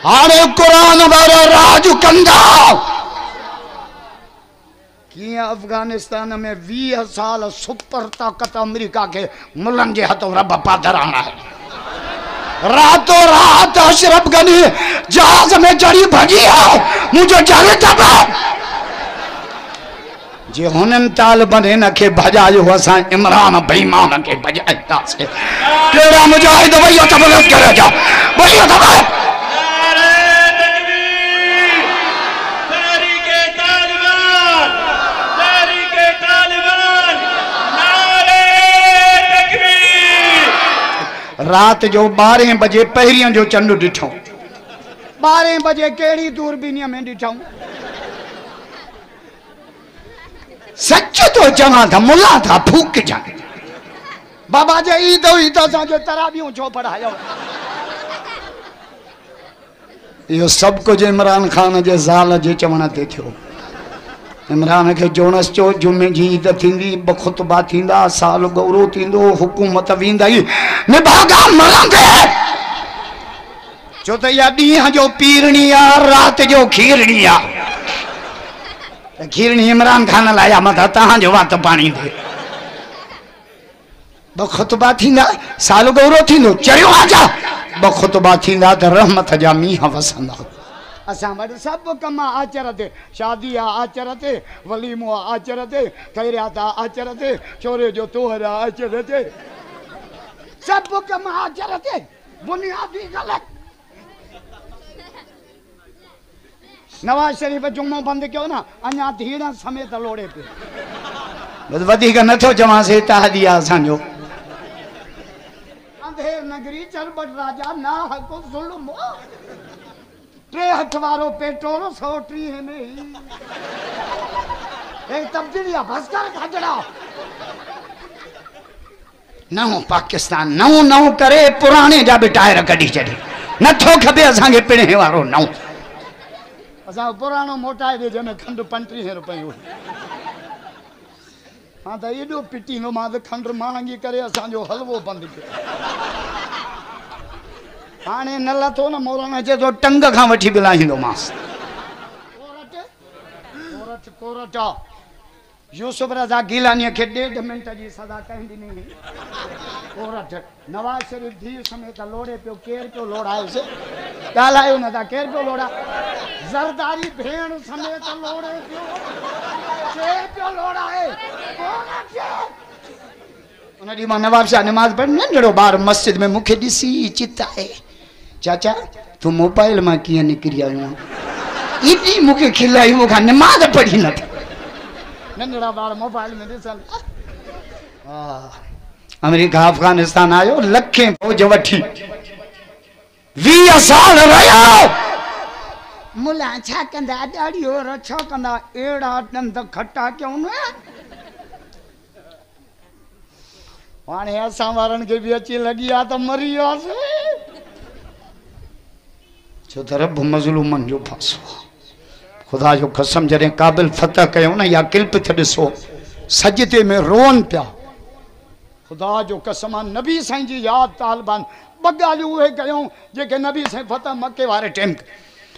हाणे कुरान वारा राज कंदा कि अफगानिस्तान में 20 साल सुपर ताकत अमेरिका के मुल्लन जे हथों रब पादराना है। रातों रात अशरफ गनी जहाज में चढ़ी भजी है मुझे जल दबा जे हुनन तालिबान न के भजायो असा इमरान बेईमान के भजाता से केड़ा मुजाहिद भैया तबलत करे जा भैया तबलत रात जो 12 बजे पहिरियों जो चंड डिठो 12 बजे केड़ी दूरबीनी में डिठो सच तो चवा था मुला था फूक जा बाबा जे ईद जो तराबियों छो पढ़ायो यो सब कुछ इमरान खान जे ज़ाल जे चवण ते थियो। इमरान के जोनस चो जुमे जी ईद थींदी बखुतबा थींदा साल गौरव थींदो हुकूमत वींदई निभागा मरंदे चो त या ॾींहं जो पीरणी आ रात जो खीरणी आ खीरणी इमरान खान लाया मथा तहां जो वात पानी दे बखुतबा थींदा साल गौरव थींदो चयो आजा बखुतबा थींदा त रहमत जा मींहं वसंदा असा वटि सब कम आचर ते शादी आचर ते वलीमो आचर ते खैरियात आचर ते छोरे जो तोहर आचर ते सब कम आचर ते बुनियादी गलत। नवाज शरीफ जुम्मो बंद क्यों ना अञा धीड़ समेत लोड़े पे बस वधीक नथो चवां से तहदिया असांजो अंधेर नगरी चरबट राजा ना हको जुल्म टे हथ वारो पेट्रोल 130 में एक तब्दीली भस्कर खजड़ा नओ पाकिस्तान नओ नओ करे पुराने जा भी टायर कढी छॾी नथो खपे असांखे पिणे वारो नओ असां पुराणो मोटाए दे जंहिंमें खंड 35 रुपए हो हाँ तो एॾो पिटींदो मां त खंड महांगी करे असांजो हलवो बंदि कयो हाणे न लथो न मौलाना चए थो टंग खां वठी बिलाईंदोमांसि कोरट कोरट यूसुफ रज़ा गीलानी के 1.5 मिनट जी सदा कहीं ॾिनी कोरट नवाज शरीफ धीउ समेत लोड़े पियो केर पियो लोड़ाए से ॻाल्हायो न था केर पियो लोड़ा ज़रदारी भेण समेत लोड़े पियो केर पियो लोड़ाए उन ॾींहुं मां नवाब शाह नमाज़ पढ़ नंढड़ो ॿार मस्जिद में मूंखे ॾिसी चिताए चाचा तू मोबाइल में किए निकरी आयो इतनी मुके खिलाई मुखा नमाज पढ़ी न नंढड़ा बार मोबाइल में ॾिसल अमेरिका अफगानिस्तान आयो लखे फौज वठी 20 साल रहियो मुला छा कंदा ॾाढियो रछो कंदा एड़ा दंद खट्टा क्यों न हाणे असां वारनि खे बि अची लॻी आहे त मरी वियासीं छो त रब मज़लूमन जो फासो खुदा जो कसम जॾहिं क़ाबिल फतह कयो न या किल्प थ ॾिसो सजदे में रोअनि पिया खुदा जो कसम आहे नबी साईं जी यादि तालिबान ॿ ॻाल्हियूं उहे कयूं जेके नबी साईं फतह मके वारे टाइम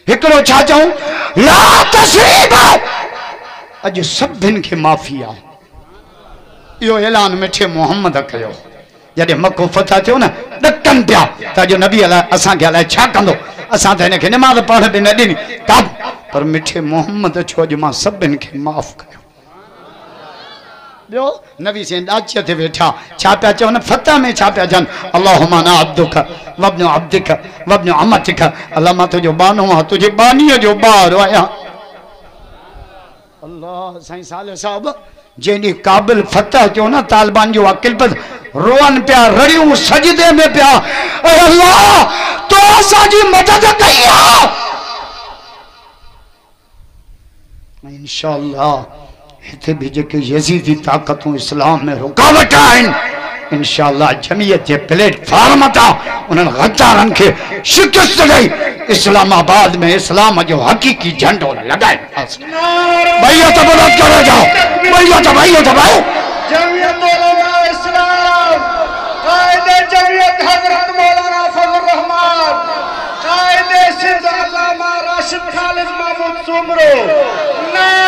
हिकिड़ो छा चऊं ला तस्रीब अॼु सभिनि खे माफ़ी आहे यो ऐलान मिठे मोहम्मद कयो जॾहिं मको फतह थियो न ॾकनि पिया त अॼु नबी अलाए असांखे अलाए छा कंदो असां त हिनखे निमाज़ पढ़ण बि न ॾिनी का पर मिठे मोहम्मद छो अॼु मां सभिनि खे माफ़ कयो ॿियो नबी साईं ॾाचीअ ते वेठा छा पिया चवनि फतह में छा पिया चवनि अल्लाहुम्मा अना अब्दुक वब्नु अब्दिक वब्नु अमतिक अल्लाह मां तुंहिंजो बानो आहियां तुंहिंजे बानीअ जो ॿारु आहियां अल्लाह साईं साले साहब जैनी काबिल फतह क्यों ना तालिबान जो अकिलपत रोअन पिया रड़ियूं सजदे में पिया अल्लाह तो असांजी मदद कई इंशाअल्लाह हिते भी जेके यजीदी ताकतूं इस्लाम में रुकावट आहिनि इंशाअल्लाह जमीयत जे प्लेटफॉर्म ता उन्हनि गद्दारनि खे शिकस्त ॾेई इस्लामाबाद में इस्लाम जो हकीकी झंडो लगाए भैया तो बुलंद करे जाओ भैया तो भाई जमीयत उलमा इस्लाम कायदे जमीयत हजरत मौलाना फजल रहमान कायदे सिंध राशिद खालिद महमूद सुमरो।